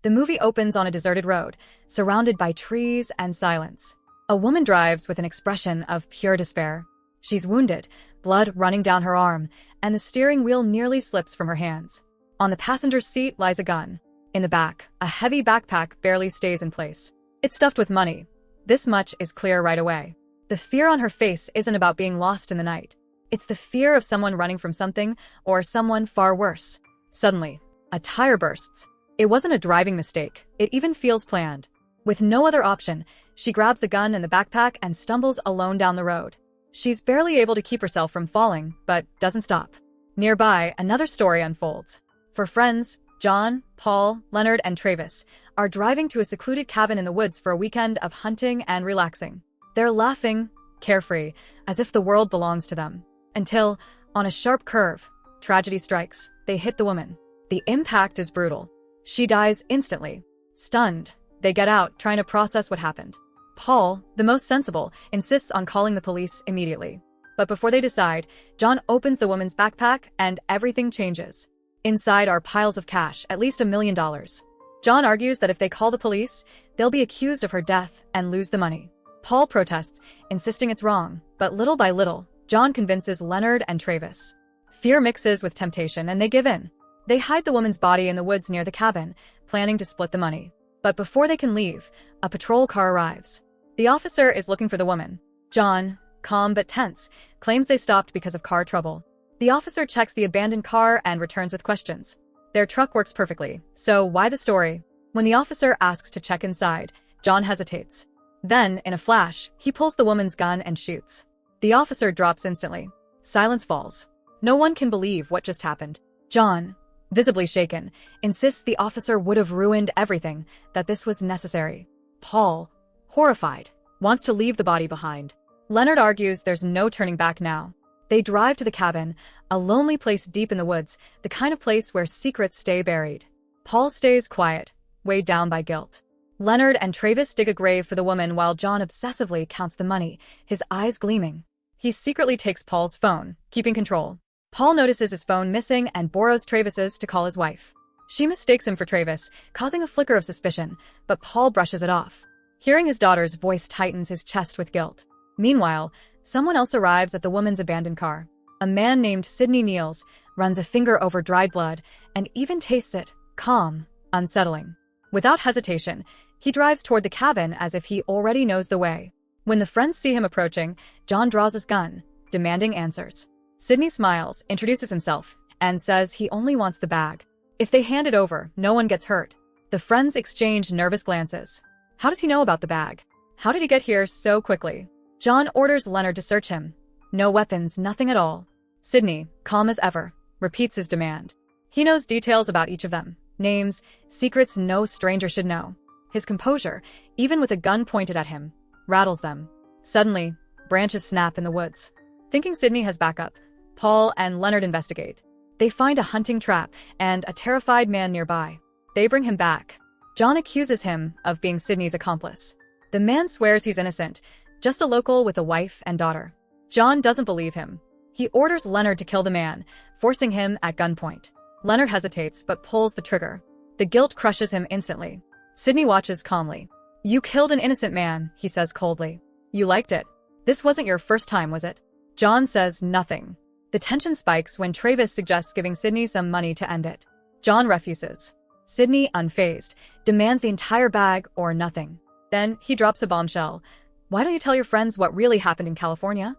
The movie opens on a deserted road, surrounded by trees and silence. A woman drives with an expression of pure despair. She's wounded, blood running down her arm, and the steering wheel nearly slips from her hands. On the passenger's seat lies a gun. In the back, a heavy backpack barely stays in place. It's stuffed with money. This much is clear right away. The fear on her face isn't about being lost in the night. It's the fear of someone running from something, or someone far worse. Suddenly, a tire bursts. It wasn't a driving mistake. It even feels planned. With no other option, she grabs the gun and the backpack and stumbles alone down the road. She's barely able to keep herself from falling, but doesn't stop. Nearby, another story unfolds. Four friends, John, Paul, Leonard, and Travis, are driving to a secluded cabin in the woods for a weekend of hunting and relaxing. They're laughing, carefree, as if the world belongs to them. Until, on a sharp curve, tragedy strikes. They hit the woman. The impact is brutal. She dies instantly. Stunned, they get out, trying to process what happened. Paul, the most sensible, insists on calling the police immediately. But before they decide, John opens the woman's backpack and everything changes. Inside are piles of cash, at least $1 million. John argues that if they call the police, they'll be accused of her death and lose the money. Paul protests, insisting it's wrong, but little by little, John convinces Leonard and Travis. Fear mixes with temptation and they give in. They hide the woman's body in the woods near the cabin, planning to split the money. But before they can leave, a patrol car arrives. The officer is looking for the woman. John, calm but tense, claims they stopped because of car trouble. The officer checks the abandoned car and returns with questions. Their truck works perfectly, so why the story? When the officer asks to check inside, John hesitates. Then, in a flash, he pulls the woman's gun and shoots. The officer drops instantly. Silence falls. No one can believe what just happened. John, visibly shaken, insists the officer would have ruined everything, that this was necessary. Paul, horrified, wants to leave the body behind. Leonard argues there's no turning back now. They drive to the cabin, a lonely place deep in the woods, the kind of place where secrets stay buried. Paul stays quiet, weighed down by guilt. Leonard and Travis dig a grave for the woman while John obsessively counts the money, his eyes gleaming. He secretly takes Paul's phone, keeping control. Paul notices his phone missing and borrows Travis's to call his wife. She mistakes him for Travis, causing a flicker of suspicion, but Paul brushes it off. Hearing his daughter's voice tightens his chest with guilt. Meanwhile, someone else arrives at the woman's abandoned car. A man named Sidney Niels runs a finger over dried blood and even tastes it, calm, unsettling. Without hesitation, he drives toward the cabin as if he already knows the way. When the friends see him approaching, John draws his gun, demanding answers. Sidney smiles, introduces himself, and says he only wants the bag. If they hand it over, no one gets hurt. The friends exchange nervous glances. How does he know about the bag? How did he get here so quickly? John orders Leonard to search him. No weapons, nothing at all. Sidney, calm as ever, repeats his demand. He knows details about each of them. Names, secrets no stranger should know. His composure, even with a gun pointed at him, rattles them. Suddenly, branches snap in the woods. Thinking Sidney has backup, Paul and Leonard investigate. They find a hunting trap and a terrified man nearby. They bring him back. John accuses him of being Sidney's accomplice. The man swears he's innocent, just a local with a wife and daughter. John doesn't believe him. He orders Leonard to kill the man, forcing him at gunpoint. Leonard hesitates but pulls the trigger. The guilt crushes him instantly. Sidney watches calmly. "You killed an innocent man," he says coldly. "You liked it. This wasn't your first time, was it?" John says nothing. The tension spikes when Travis suggests giving Sidney some money to end it. John refuses. Sidney, unfazed, demands the entire bag or nothing. Then he drops a bombshell. "Why don't you tell your friends what really happened in California?"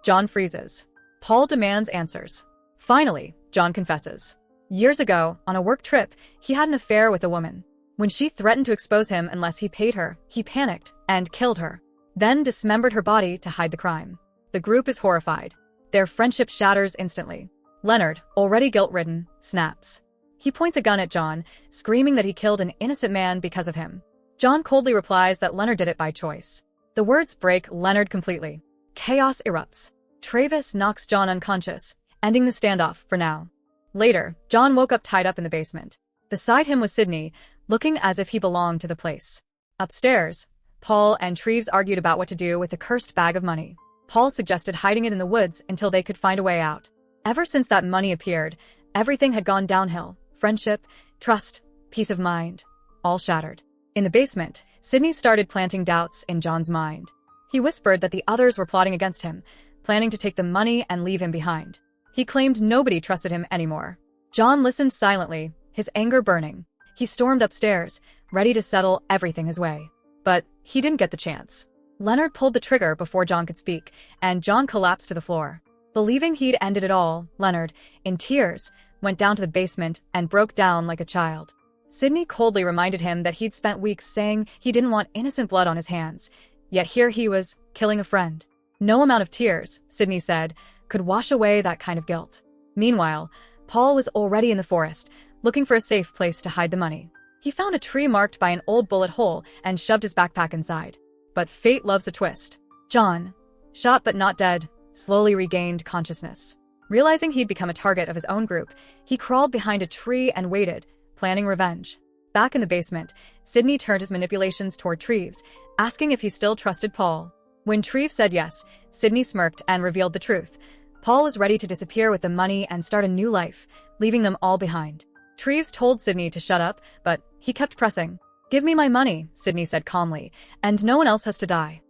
John freezes. Paul demands answers. Finally, John confesses. Years ago, on a work trip, he had an affair with a woman. When she threatened to expose him unless he paid her, he panicked and killed her, then dismembered her body to hide the crime. The group is horrified. Their friendship shatters instantly. Leonard, already guilt-ridden, snaps. He points a gun at John, screaming that he killed an innocent man because of him. John coldly replies that Leonard did it by choice. The words break Leonard completely. Chaos erupts. Travis knocks John unconscious, ending the standoff for now. Later, John woke up tied up in the basement. Beside him was Sidney, looking as if he belonged to the place. Upstairs, Paul and Treves argued about what to do with the cursed bag of money. Paul suggested hiding it in the woods until they could find a way out. Ever since that money appeared, everything had gone downhill. Friendship, trust, peace of mind. all shattered. In the basement, Sydney started planting doubts in John's mind. He whispered that the others were plotting against him, planning to take the money and leave him behind. He claimed nobody trusted him anymore. John listened silently, his anger burning. He stormed upstairs, ready to settle everything his way. But he didn't get the chance. Leonard pulled the trigger before John could speak, and John collapsed to the floor. Believing he'd ended it all, Leonard, in tears, went down to the basement and broke down like a child. Sydney coldly reminded him that he'd spent weeks saying he didn't want innocent blood on his hands. Yet here he was, killing a friend. No amount of tears, Sydney said, could wash away that kind of guilt. Meanwhile, Paul was already in the forest, looking for a safe place to hide the money. He found a tree marked by an old bullet hole and shoved his backpack inside. But fate loves a twist. John, shot but not dead, slowly regained consciousness. Realizing he'd become a target of his own group, he crawled behind a tree and waited, planning revenge. Back in the basement, Sydney turned his manipulations toward Treves, asking if he still trusted Paul. When Treves said yes, Sydney smirked and revealed the truth. Paul was ready to disappear with the money and start a new life, leaving them all behind. Treves told Sydney to shut up, but he kept pressing. "Give me my money," Sydney said calmly, "and no one else has to die."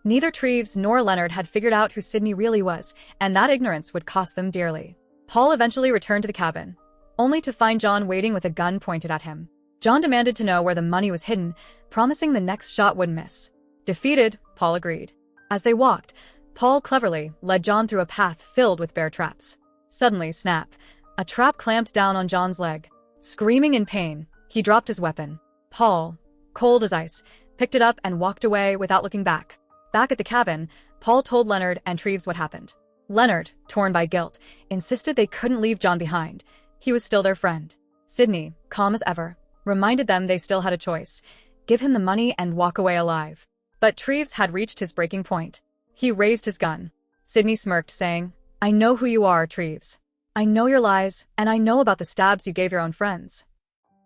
Neither Treves nor Leonard had figured out who Sydney really was, and that ignorance would cost them dearly. Paul eventually returned to the cabin, only to find John waiting with a gun pointed at him. John demanded to know where the money was hidden, promising the next shot wouldn't miss. Defeated, Paul agreed. As they walked, Paul cleverly led John through a path filled with bear traps. Suddenly, snap, a trap clamped down on John's leg. Screaming in pain, he dropped his weapon. Paul, cold as ice, picked it up and walked away without looking back. Back at the cabin, Paul told Leonard and Treves what happened. Leonard, torn by guilt, insisted they couldn't leave John behind. He was still their friend. Sydney, calm as ever, reminded them they still had a choice: give him the money and walk away alive. But Treves had reached his breaking point. He raised his gun. Sydney smirked, saying, "I know who you are, Treves. I know your lies, and I know about the stabs you gave your own friends."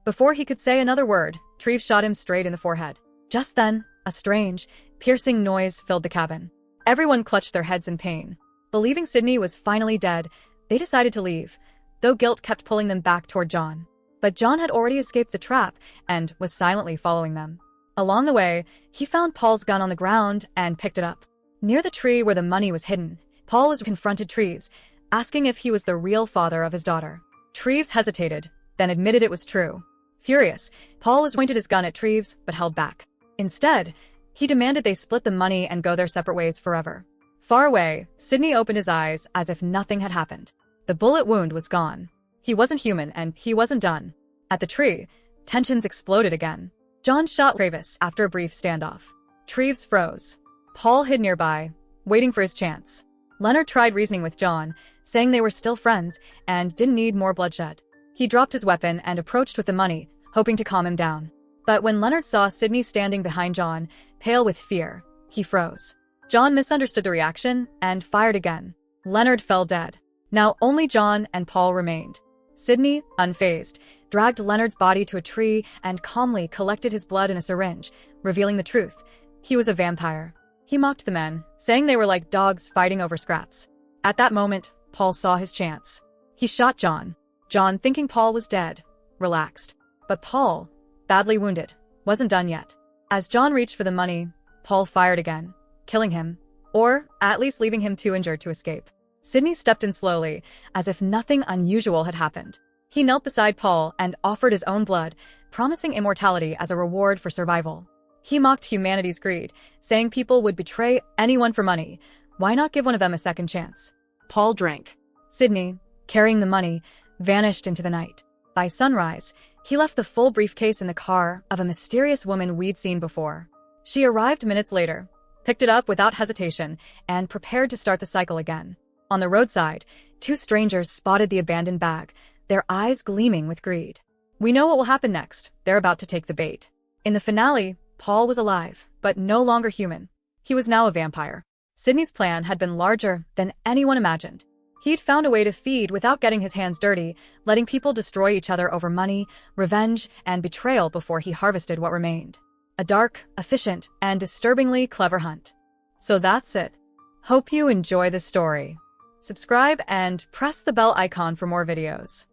Before he could say another word, Treves shot him straight in the forehead. Just then, a strange, piercing noise filled the cabin. Everyone clutched their heads in pain. Believing Sydney was finally dead, they decided to leave, though guilt kept pulling them back toward John. But John had already escaped the trap and was silently following them. Along the way, he found Paul's gun on the ground and picked it up. Near the tree where the money was hidden, Paul confronted Treves, asking if he was the real father of his daughter. Treves hesitated, then admitted it was true. Furious, Paul pointed his gun at Treves, but held back. Instead, he demanded they split the money and go their separate ways forever. Far away, Sydney opened his eyes as if nothing had happened. The bullet wound was gone. He wasn't human, and he wasn't done. At the tree, tensions exploded again. John shot Treves after a brief standoff. Treves froze. Paul hid nearby, waiting for his chance. Leonard tried reasoning with John, saying they were still friends and didn't need more bloodshed. He dropped his weapon and approached with the money, hoping to calm him down. But when Leonard saw Sydney standing behind John, pale with fear, he froze. John misunderstood the reaction and fired again. Leonard fell dead. Now only John and Paul remained. Sydney, unfazed, dragged Leonard's body to a tree and calmly collected his blood in a syringe, revealing the truth. He was a vampire. He mocked the men, saying they were like dogs fighting over scraps. At that moment, Paul saw his chance. He shot John. John, thinking Paul was dead, relaxed. But Paul, badly wounded, wasn't done yet. As John reached for the money, Paul fired again, killing him, or at least leaving him too injured to escape. Sydney stepped in slowly, as if nothing unusual had happened. He knelt beside Paul and offered his own blood, promising immortality as a reward for survival. He mocked humanity's greed, saying people would betray anyone for money. Why not give one of them a second chance? Paul drank. Sydney, carrying the money, vanished into the night. By sunrise, he left the full briefcase in the car of a mysterious woman we'd seen before. She arrived minutes later, picked it up without hesitation, and prepared to start the cycle again. On the roadside, two strangers spotted the abandoned bag, their eyes gleaming with greed. We know what will happen next. They're about to take the bait. In the finale, Paul was alive, but no longer human. He was now a vampire. Sydney's plan had been larger than anyone imagined. He'd found a way to feed without getting his hands dirty, letting people destroy each other over money, revenge, and betrayal before he harvested what remained. A dark, efficient, and disturbingly clever hunt. So that's it. Hope you enjoy the story. Subscribe and press the bell icon for more videos.